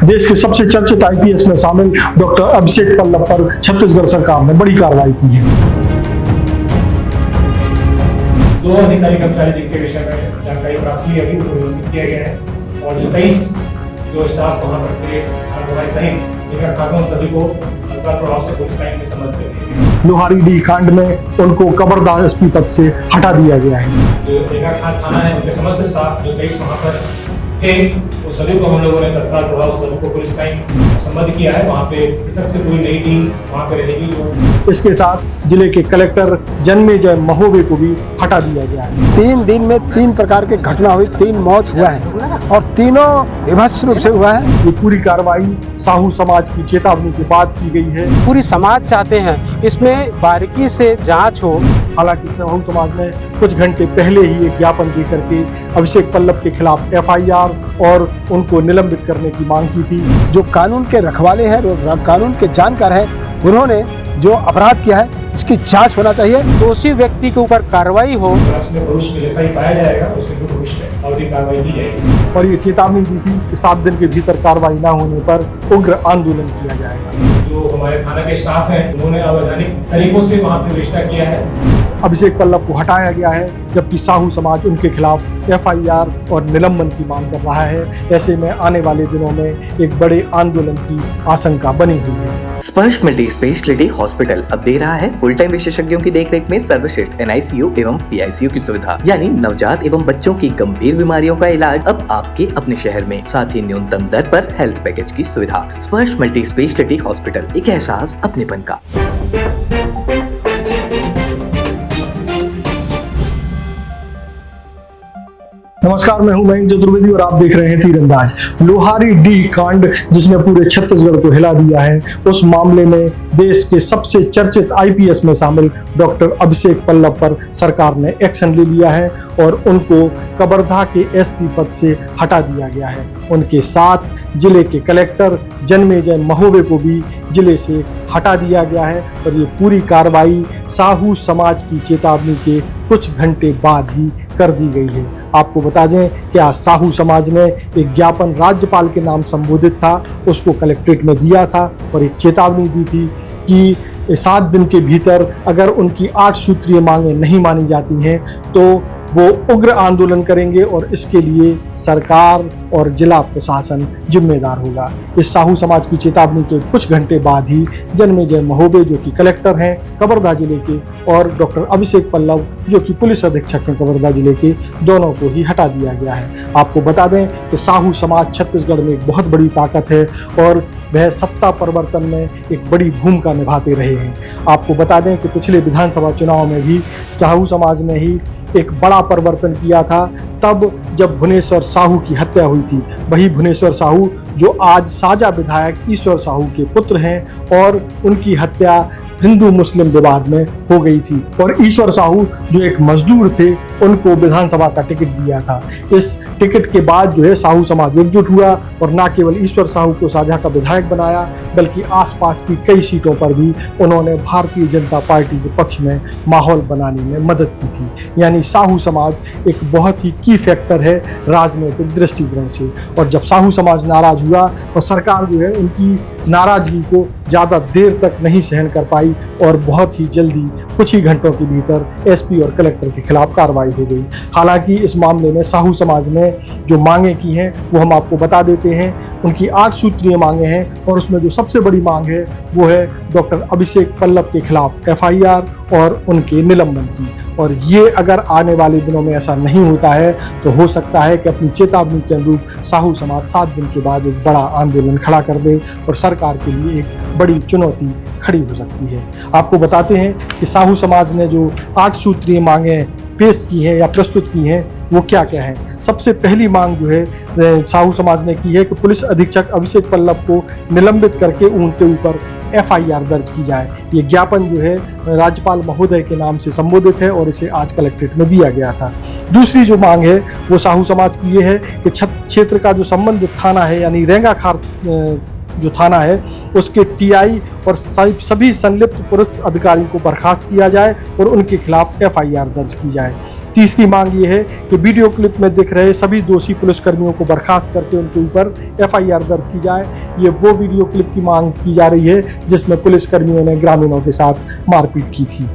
देश के सबसे चर्चित आईपीएस में शामिल डॉक्टर अभिषेक पल्लव पर छत्तीसगढ़ सरकार ने बड़ी कार्रवाई की है। दो अधिकारी कर्मचारी जिनके विषय में जानकारी प्राप्त हुई अभी उनको निलंबित किया गया है और जो 23 जो स्टाफ वहां पर थे कार्रवाई सहित जिनका कानून सभी को तत्काल प्रभाव से पुलिस लाइन में संबंध कर लोहारी डी कांड में उनको कबरदार एसपी पद से हटा दिया गया है। जो रेंगाखाल थाना है उनके समस्त स्टाफ जो 23 वहां पर थे वो सभी को हम लोगों ने तत्काल प्रभाव से सभी को पुलिस लाइन संबंध किया है। वहाँ पे पृथक से पूरी नई टीम वहाँ पे रहेगी। जो इसके साथ जिले के कलेक्टर जन्मेजय महोबे को भी हटा दिया गया है। 3 दिन में 3 प्रकार की घटना हुई, 3 मौत हुआ है और तीनों विभत्स रूप से हुआ है। ये पूरी कार्रवाई साहू समाज की चेतावनी के बाद की गई है। पूरी समाज चाहते हैं इसमें बारीकी से जांच हो। हालांकि साहू समाज ने कुछ घंटे पहले ही एक ज्ञापन दे करके अभिषेक पल्लव के खिलाफ एफआईआर और उनको निलंबित करने की मांग की थी। जो कानून के रखवाले हैं, कानून के जानकार हैं, उन्होंने जो अपराध किया है इसकी जांच होना चाहिए। दोषी व्यक्ति के ऊपर कार्रवाई हो। उसमें पुरुष में जैसा ही पाया जाएगा उसमें जो पुरुष है और भी कार्रवाई की जाएगी। और ये चेतावनी दी थी कि 7 दिन के भीतर कार्रवाई न होने पर उग्र आंदोलन किया जाएगा। जो हमारे थाना के स्टाफ हैं उन्होंने अवैधानिक तरीकों से वहाँ प्रवेशता किया है। अभिषेक पल्लव को हटाया गया है जबकि साहू समाज उनके खिलाफ एफआईआर और निलंबन की मांग कर रहा है। ऐसे में आने वाले दिनों में एक बड़े आंदोलन की आशंका बनी हुई है। स्पर्श मल्टी स्पेशलिटी हॉस्पिटल अब दे रहा है फुल टाइम विशेषज्ञों की देखरेख में सर्वश्रेष्ठ एनआईसीयू एवं पीआईसीयू की सुविधा, यानी नवजात एवं बच्चों की गंभीर बीमारियों का इलाज अब आपके अपने शहर में, साथ ही न्यूनतम दर पर हेल्थ पैकेज की सुविधा। स्पर्श मल्टी स्पेशलिटी हॉस्पिटल, एक एहसास अपनेपन का। नमस्कार, मैं हूं मयंक चतुर्वेदी और आप देख रहे हैं तीरंदाज। लोहारी डी कांड जिसने पूरे छत्तीसगढ़ को हिला दिया है, उस मामले में देश के सबसे चर्चित आईपीएस में शामिल डॉक्टर अभिषेक पल्लव पर सरकार ने एक्शन ले लिया है और उनको कबरदा के एसपी पद से हटा दिया गया है। उनके साथ जिले के कलेक्टर जन्मेजय महोबे को भी जिले से हटा दिया गया है और ये पूरी कार्रवाई साहू समाज की चेतावनी के कुछ घंटे बाद ही कर दी गई है। आपको बता दें कि आज साहू समाज ने एक ज्ञापन राज्यपाल के नाम संबोधित था, उसको कलेक्ट्रेट में दिया था और एक चेतावनी दी थी कि 7 दिन के भीतर अगर उनकी 8 सूत्रीय मांगें नहीं मानी जाती हैं तो वो उग्र आंदोलन करेंगे और इसके लिए सरकार और जिला प्रशासन जिम्मेदार होगा। इस साहू समाज की चेतावनी के कुछ घंटे बाद ही जन्मेजय महोबे जो कि कलेक्टर हैं कबरदा जिले के और डॉक्टर अभिषेक पल्लव जो कि पुलिस अधीक्षक हैं कबरदा जिले के, दोनों को ही हटा दिया गया है। आपको बता दें कि साहू समाज छत्तीसगढ़ में एक बहुत बड़ी ताकत है और वह सत्ता परिवर्तन में एक बड़ी भूमिका निभाते रहे हैं। आपको बता दें कि पिछले विधानसभा चुनाव में भी साहू समाज ने ही एक बड़ा परिवर्तन किया था, तब जब भुवनेश्वर साहू की हत्या हुई थी। वही भुवनेश्वर साहू जो आज साजा विधायक ईश्वर साहू के पुत्र हैं और उनकी हत्या हिंदू मुस्लिम विवाद में हो गई थी और ईश्वर साहू जो एक मजदूर थे उनको विधानसभा का टिकट दिया था। इस टिकट के बाद जो है साहू समाज एकजुट हुआ और न केवल ईश्वर साहू को साझा का विधायक बनाया बल्कि आसपास की कई सीटों पर भी उन्होंने भारतीय जनता पार्टी के पक्ष में माहौल बनाने में मदद की थी। यानी साहू समाज एक बहुत ही की फैक्टर है राजनीतिक दृष्टिकोण से। और जब साहू समाज नाराज हुआ और सरकार जो है उनकी नाराजगी को ज़्यादा देर तक नहीं सहन कर पाई और बहुत ही जल्दी कुछ ही घंटों के भीतर एसपी और कलेक्टर के खिलाफ कार्रवाई हो गई। हालांकि इस मामले में साहू समाज ने जो मांगें की हैं वो हम आपको बता देते हैं। उनकी 8 सूत्रीय मांगें हैं और उसमें जो सबसे बड़ी मांग है वो है डॉक्टर अभिषेक पल्लव के खिलाफ एफआईआर और उनके निलंबन की। और ये अगर आने वाले दिनों में ऐसा नहीं होता है तो हो सकता है कि अपनी चेतावनी के अनुरूप साहू समाज 7 दिन के बाद एक बड़ा आंदोलन खड़ा कर दे और सरकार के लिए एक बड़ी चुनौती खड़ी हो सकती है। आपको बताते हैं कि साहू समाज ने जो 8 सूत्रीय मांगें पेश की हैं या प्रस्तुत की हैं वो क्या क्या है। सबसे पहली मांग जो है साहू समाज ने की है कि पुलिस अधीक्षक अभिषेक पल्लव को निलंबित करके उनके ऊपर एफआईआर दर्ज की जाए। ये ज्ञापन जो है राज्यपाल महोदय के नाम से संबोधित है और इसे आज कलेक्ट्रेट में दिया गया था। दूसरी जो मांग है वो साहू समाज की ये है कि क्षेत्र का जो संबंधित थाना है यानी रेंगाखाल जो थाना है उसके टीआई और सभी संलिप्त पुलिस अधिकारी को बर्खास्त किया जाए और उनके खिलाफ एफआईआर दर्ज की जाए। तीसरी मांग ये है कि वीडियो क्लिप में दिख रहे सभी दोषी पुलिसकर्मियों को बर्खास्त करके उनके ऊपर FIR दर्ज की जाए। ये वो वीडियो क्लिप की मांग की जा रही है जिसमें पुलिसकर्मियों ने ग्रामीणों के साथ मारपीट की थी।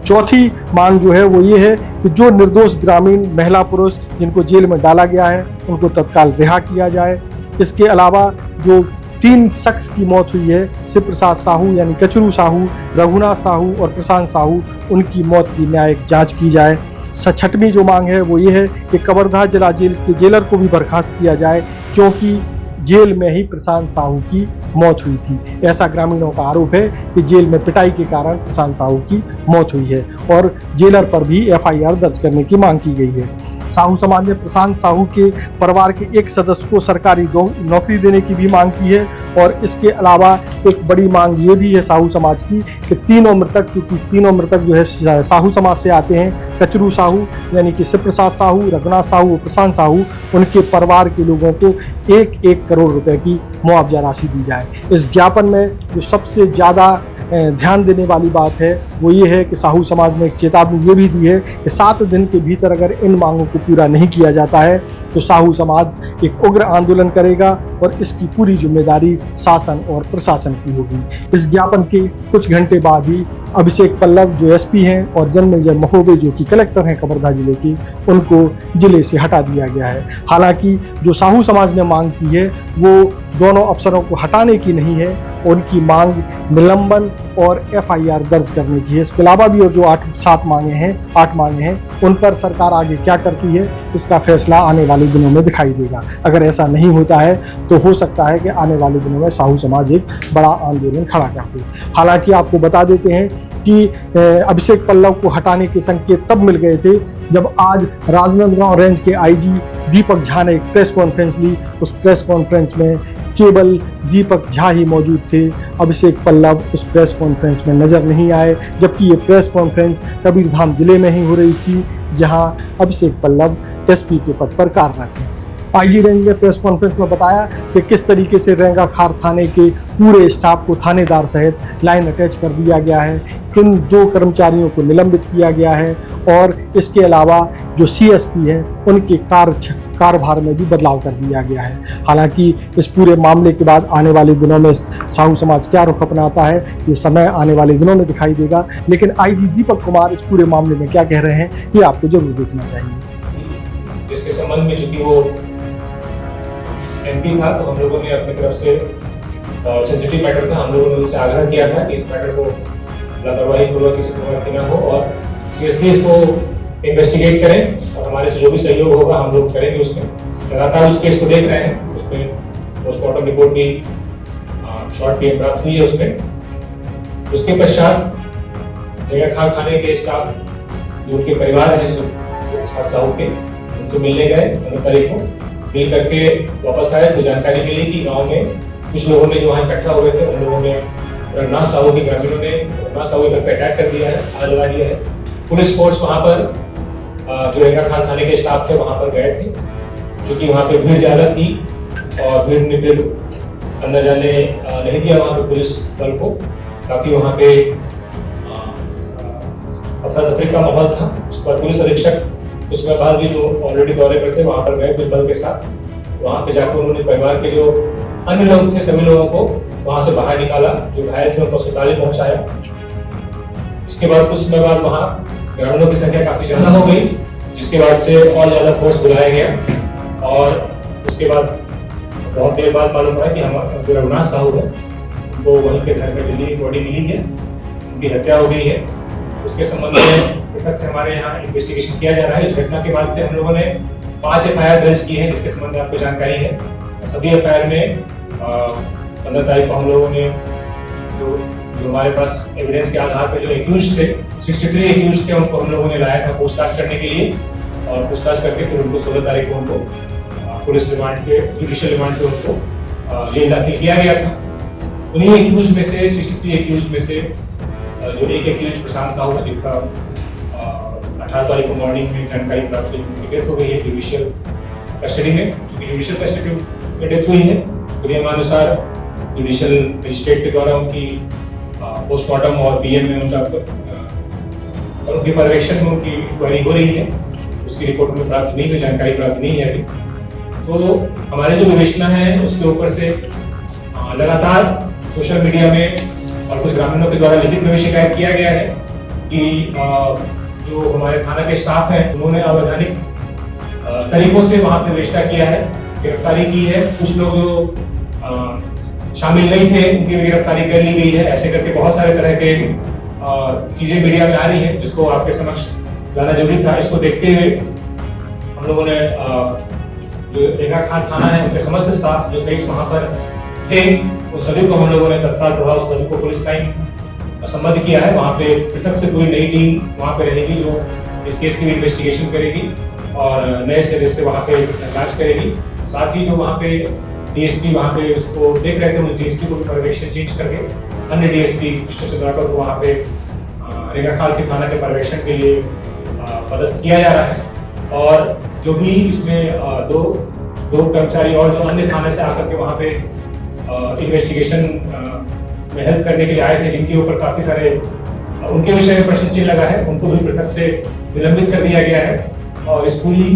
चौथी मांग जो है वो ये है कि जो निर्दोष ग्रामीण महिला पुरुष जिनको जेल में डाला गया है उनको तत्काल रिहा किया जाए। इसके अलावा जो 3 शख्स की मौत हुई है, शिव प्रसाद साहू यानी कचरू साहू, रघुनाथ साहू और प्रशांत साहू, उनकी मौत की न्यायिक जांच की जाए। छठवीं जो मांग है वो ये है कि कवर्धा जिला जेल के जेलर को भी बर्खास्त किया जाए क्योंकि जेल में ही प्रशांत साहू की मौत हुई थी। ऐसा ग्रामीणों का आरोप है कि जेल में पिटाई के कारण प्रशांत साहू की मौत हुई है और जेलर पर भी FIR दर्ज करने की मांग की गई है। साहू समाज ने प्रशांत साहू के परिवार के एक सदस्य को सरकारी नौकरी देने की भी मांग की है और इसके अलावा एक बड़ी मांग ये भी है साहू समाज की कि तीनों मृतक, चूंकि तीनों मृतक जो है साहू समाज से आते हैं, कचरू साहू यानी कि शिव प्रसाद साहू, रघुनाथ साहू और प्रशांत साहू, उनके परिवार के लोगों को 1-1 करोड़ रुपए की मुआवजा राशि दी जाए। इस ज्ञापन में जो सबसे ज़्यादा ध्यान देने वाली बात है वो ये है कि साहू समाज ने एक चेतावनी ये भी दी है कि 7 दिन के भीतर अगर इन मांगों को पूरा नहीं किया जाता है तो साहू समाज एक उग्र आंदोलन करेगा और इसकी पूरी जिम्मेदारी शासन और प्रशासन की होगी। इस ज्ञापन के कुछ घंटे बाद ही अभिषेक पल्लव जो SP हैं और जन्मेजय महोबे जो कि कलेक्टर हैं कवर्धा जिले के, उनको जिले से हटा दिया गया है। हालांकि जो साहू समाज ने मांग की है वो दोनों अफसरों को हटाने की नहीं है, उनकी मांग निलंबन और FIR दर्ज करने की है। इसके अलावा भी और जो 8 मांगे हैं उन पर सरकार आगे क्या करती है इसका फैसला आने वाले दिनों में दिखाई देगा। अगर ऐसा नहीं होता है तो हो सकता है कि आने वाले दिनों में साहू समाज एक बड़ा आंदोलन खड़ा कर दे। हालांकि आपको बता देते हैं कि अभिषेक पल्लव को हटाने के संकेत तब मिल गए थे जब आज राजनांदगांव रेंज के IG दीपक झा ने एक प्रेस कॉन्फ्रेंस ली। उस प्रेस कॉन्फ्रेंस में केवल दीपक झा ही मौजूद थे, अभिषेक पल्लव उस प्रेस कॉन्फ्रेंस में नजर नहीं आए, जबकि ये प्रेस कॉन्फ्रेंस कबीरधाम जिले में ही हो रही थी जहां अभिषेक पल्लव SP के पद पर कार्यरत हैं। IG रेंज ने प्रेस कॉन्फ्रेंस में बताया कि किस तरीके से रेंगाखार थाने के पूरे स्टाफ को थानेदार सहित लाइन अटैच कर दिया गया है, किन 2 कर्मचारियों को निलंबित किया गया है और इसके अलावा जो CSP हैं उनके कार्यभार में भी बदलाव कर दिया गया है। हालांकि इस पूरे मामले के बाद आने वाले दिनों में साहू समाज क्या रुख अपनाता है ये समय आने वाले दिनों में दिखाई देगा, लेकिन IG दीपक कुमार इस पूरे मामले में क्या कह रहे हैं ये आपको जरूर देखना चाहिए। जिसके संबंध में चूंकि वो MP था तो हम लोगों ने अपनी तरफ से सेंसिटिव मैटर था, हम लोगों ने उनसे आग्रह किया था कि इस मैटर को लापरवाही पूर्वक किसी प्रकार की ना हो और सीरियसली इसको इन्वेस्टिगेट करें और हमारे से जो भी सहयोग होगा हम लोग करेंगे। उसमें लगातार उस केस को देख रहे हैं, उसमें पोस्टमार्टम रिपोर्ट की शॉर्ट PM प्राप्त हुई है उसमें। उसके पश्चात रेंगाखार थाने के स्टाफ जो उनके परिवार हैं साहू के, उनसे मिलने गए 15 तारीख को, मिल करके वापस आए तो जानकारी मिली कि गांव में कुछ लोगों ने जो वहाँ इकट्ठा हुए थे उन लोगों ने रघुनाथ साहू के ग्रामीणों ने रघुनाथ साहू घर पर अटैक कर दिया है, आग लगा दिया है। पुलिस फोर्स वहाँ पर जो रेंगाखार थाने के स्टाफ थे वहाँ पर गए थे, क्योंकि वहाँ पे भीड़ ज़्यादा थी और भीड़ ने फिर अंदर जाने नहीं दिया वहाँ पे पुलिस बल को, ताकि वहाँ पे अफरा तफरी का माहौल था। उस पर पुलिस अधीक्षक उसके बाद भी जो ऑलरेडी दौरे पर थे वहाँ पर गए पुलिस बल के साथ, वहाँ पे जाकर उन्होंने परिवार के जो अन्य लोग थे सभी लोगों को वहाँ से बाहर निकाला, जो घायल थे उनको अस्पताल पहुँचाया। इसके बाद कुछ समय बाद वहाँ ग्रामीणों की संख्या काफी ज्यादा हो गई, जिसके बाद से और ज्यादा फोर्स बुलाया गया और उसके बाद बहुत देर बाद मालूम पड़ा कि हमारे जो रघुनाथ साहू है उनको वहीं के घर में दिल्ली बॉडी मिली है, उनकी हत्या हो गई है। उसके संबंध में से हमारे यहाँ इन्वेस्टिगेशन किया जा रहा है। इस घटना के बाद से हम लोगों ने 5 FIR दर्ज की है, जिसके संबंध में आपको जानकारी है। सभी FIR में 15 तारीख को हम लोगों ने जो हमारे पास एविडेंस के आधार पर जो एक्यूज थे 63 एक्यूज थे उनको हम लोगों ने लाया था पूछताछ करने के लिए और पूछताछ करके फिर उनको 16 तारीख को उनको पुलिस रिमांड पे जुडिशियल रिमांड पे उनको जेल दाखिल किया गया था। उन्हीं एक्यूज में से 63 एक्यूज में से जो एक एक्यूज प्रशांत साहू है जिनका 18 तारीख को मॉर्निंग में जानकारी प्राप्त हुई डेथ हो गई है जुडिशियल कस्टडी में, क्योंकि जुडिशियल कस्टडी में डेथ हुई है तो नियमानुसार जुडिशियल मजिस्ट्रेट के द्वारा उनकी पोस्टमार्टम और PM में उनका और उनके पर्यवेक्षण में उनकी इंक्वायरी हो रही है। उसकी रिपोर्ट में प्राप्त नहीं हुई, जानकारी प्राप्त नहीं है अभी। तो हमारे जो विवेचना है उसके ऊपर से लगातार सोशल मीडिया में और कुछ ग्रामीणों के द्वारा लिखित में भी शिकायत किया गया है कि जो हमारे थाना के स्टाफ हैं उन्होंने अवैधानिक तरीकों से वहाँ पे विवेचना किया है, गिरफ्तारी की है। कुछ लोग जो शामिल नहीं थे उनकी भी गिरफ्तारी कर ली गई है। ऐसे करके बहुत सारे तरह के चीजें मीडिया में आ रही हैं जिसको आपके समक्ष लाना जरूरी था। इसको देखते हुए हम लोगों ने जो रेगा खान थाना है उनके समस्त स्टाफ जो 23 वहाँ पर थे उन सभी को हम लोगों ने तत्काल प्रभाव से सभी को पुलिस लाइन संबद्ध किया है। वहाँ पे पृथक से पूरी नई टीम वहाँ पे रहेगी जो इस केस की भी इन्वेस्टिगेशन करेगी और नए सिरे से वहाँ पे जांच करेगी। साथ ही जो वहाँ पे डीएसपी वहाँ पे उसको देख रहे थे उस डीएसपी को भी पर्यवेक्षण चेंज करके अन्य डीएसपी कृष्ण चंद्राकर को वहाँ पे रेगाखाल के थाना के पर्यवेक्षण के लिए पदस्थ किया जा रहा है। और जो भी इसमें दो कर्मचारी और जो अन्य थाने से आकर के वहाँ पे इन्वेस्टिगेशन में हेल्प करने के लिए आए थे जिनके ऊपर काफी सारे उनके विषय में प्रश्न चिन्ह लगा है उनको भी पृथक से निलंबित कर दिया गया है। और इस पूरी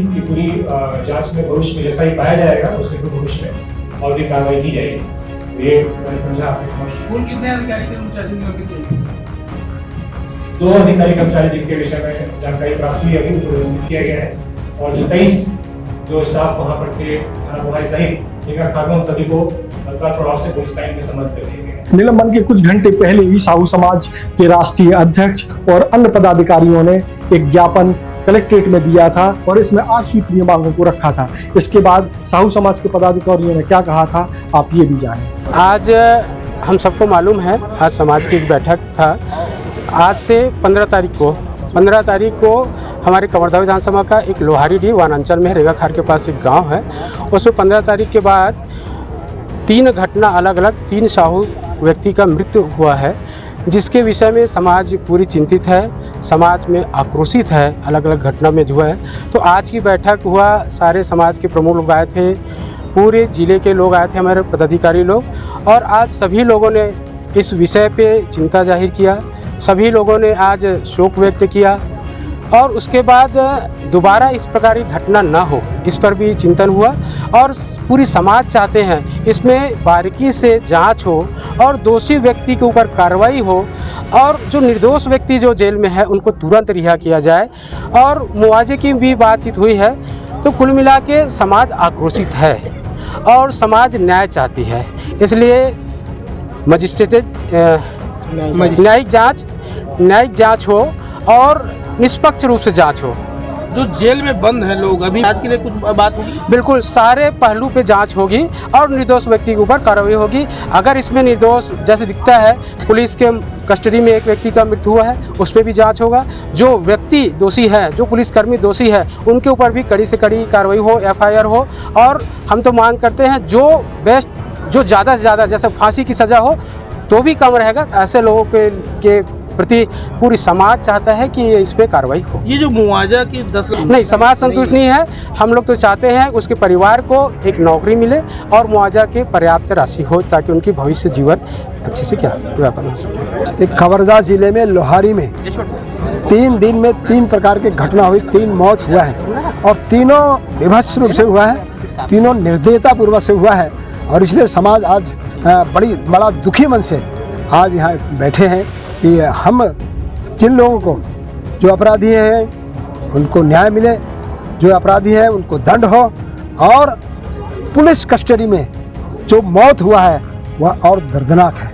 जांच में भविष्य में जैसा ही पाया जाएगा उसके फिर भविष्य में और भी कार्रवाई की जाएगी। ये मैंने समझा आपके समक्ष। कुल कितने अधिकारी कर्मचारी निलंबित हुए? 2 अधिकारी कर्मचारी जिनके विषय में जानकारी प्राप्त हुई अभी उनको निलंबित किया गया है और जो 23 जो स्टाफ वहाँ पर थे थाना प्रभारी सहित रेगा खान सभी को तत्काल प्रभाव से पुलिस लाइन में संबद्ध कर दिया गया। निलंबन के कुछ घंटे पहले ही साहू समाज के राष्ट्रीय अध्यक्ष और अन्य पदाधिकारियों ने एक ज्ञापन कलेक्ट्रेट में दिया था और इसमें 8 सूत्रीय मांगों को रखा था। इसके बाद साहू समाज के पदाधिकारियों ने क्या कहा था आप ये भी जानें। आज हम सबको मालूम है आज समाज की एक बैठक था। आज से 15 तारीख को हमारे कवर्धा विधानसभा का एक लोहारीडीह वनांचल में रेगाखार के पास एक गांव है। उसमें 15 तारीख के बाद 3 घटना अलग अलग 3 साहू व्यक्ति का मृत्यु हुआ है जिसके विषय में समाज पूरी चिंतित है, समाज में आक्रोशित है अलग अलग घटना में जो है। तो आज की बैठक हुआ, सारे समाज के प्रमुख लोग आए थे, पूरे ज़िले के लोग आए थे, हमारे पदाधिकारी लोग। और आज सभी लोगों ने इस विषय पे चिंता जाहिर किया, सभी लोगों ने आज शोक व्यक्त किया और उसके बाद दोबारा इस प्रकार की घटना ना हो इस पर भी चिंतन हुआ। और पूरी समाज चाहते हैं इसमें बारीकी से जांच हो और दोषी व्यक्ति के ऊपर कार्रवाई हो और जो निर्दोष व्यक्ति जो जेल में है उनको तुरंत रिहा किया जाए। और मुआवजे की भी बातचीत हुई है। तो कुल मिला के समाज आक्रोशित है और समाज न्याय चाहती है, इसलिए न्यायिक जांच हो और निष्पक्ष रूप से जांच हो। जो जेल में बंद है लोग अभी आज के लिए कुछ बात होगी? बिल्कुल सारे पहलू पे जांच होगी और निर्दोष व्यक्ति के ऊपर कार्रवाई होगी। अगर इसमें निर्दोष जैसे दिखता है, पुलिस के कस्टडी में एक व्यक्ति का मृत्यु हुआ है उस पर भी जांच होगा। जो व्यक्ति दोषी है, जो पुलिसकर्मी दोषी है, उनके ऊपर भी कड़ी से कड़ी कार्रवाई हो, FIR हो। और हम तो मांग करते हैं जो ज़्यादा से ज़्यादा जैसे फांसी की सज़ा हो तो भी कम रहेगा। ऐसे लोगों के प्रति पूरी समाज चाहता है कि इस पे कार्रवाई हो। ये जो मुआवजा की 10 नहीं, समाज संतुष्ट नहीं है। हम लोग तो चाहते हैं उसके परिवार को एक नौकरी मिले और मुआवजा की पर्याप्त राशि हो ताकि उनकी भविष्य जीवन अच्छे से व्यापन हो सके। एक कवर्धा जिले में लोहारी में 3 दिन में 3 प्रकार की घटना हुई, 3 मौत हुआ है और तीनों विभत्स रूप से हुआ है, तीनों निर्दयता पूर्वक से हुआ है। और इसलिए समाज आज बड़ा दुखी मन से आज यहाँ बैठे हैं कि हम जिन लोगों को जो अपराधी हैं उनको न्याय मिले, जो अपराधी हैं उनको दंड हो और पुलिस कस्टडी में जो मौत हुआ है वह और दर्दनाक है।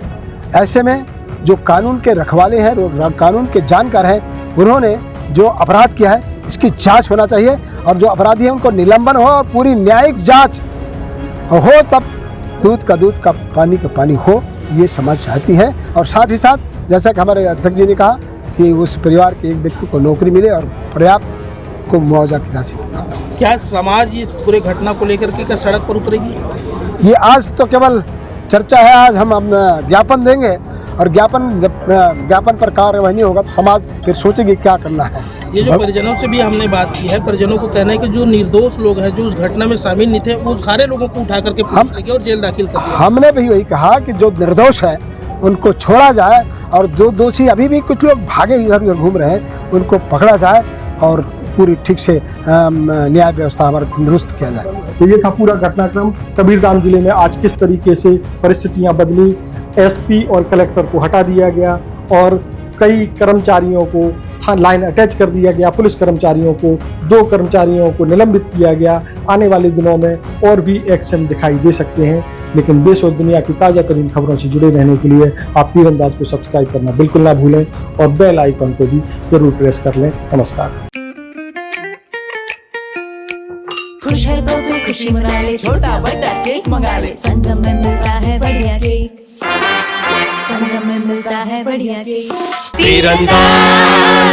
ऐसे में जो कानून के रखवाले हैं, कानून के जानकार हैं, उन्होंने जो अपराध किया है इसकी जांच होना चाहिए और जो अपराधी हैं उनको निलंबन हो और पूरी न्यायिक जांच हो, तब दूध का पानी का पानी हो, ये समाज चाहती है। और साथ ही साथ जैसा कि हमारे अध्यक्ष जी ने कहा कि उस परिवार के एक व्यक्ति को नौकरी मिले और पर्याप्त को मुआवजा की राशि। क्या समाज इस पूरे घटना को लेकर के सड़क पर उतरेगी? ये आज तो केवल चर्चा है, आज हम ज्ञापन देंगे और ज्ञापन पर कार्रवाई नहीं होगा तो समाज फिर सोचेगी क्या करना है। ये जो परिजनों से भी हमने बात की है, परिजनों को कहना है कि जो निर्दोष लोग हैं जो उस घटना में शामिल नहीं थे वो सारे लोगों को उठा करके पुलिस लेके और जेल दाखिल कर दिया। हमने भी वही कहा कि जो निर्दोष है उनको छोड़ा जाए और जो दोषी अभी भी कुछ लोग भागे इधर उधर घूम रहे हैं उनको पकड़ा जाए और पूरी ठीक से न्याय व्यवस्था हमारा तंदुरुस्त किया जाए। तो ये था पूरा घटनाक्रम। कबीरधाम जिले में आज किस तरीके से परिस्थितियां बदली, एसपी और कलेक्टर को हटा दिया गया और कई कर्मचारियों को लाइन अटैच कर दिया गया, पुलिस कर्मचारियों को, 2 कर्मचारियों को निलंबित किया गया। आने वाले दिनों में और भी एक्शन दिखाई दे सकते हैं, लेकिन देश और दुनिया की ताज़ा तरीन खबरों से जुड़े रहने के लिए आप तीरंदाज को सब्सक्राइब करना बिल्कुल ना भूलें और बेल आइकन को भी जरूर प्रेस कर लें। नमस्कार। खुश है तो फिर खुशी मना ले, छोटा बड़ा केक मंगा ले, संगम में मिलता है बढ़िया केक, संगम में मिलता है बढ़िया केक। तीरंदाज।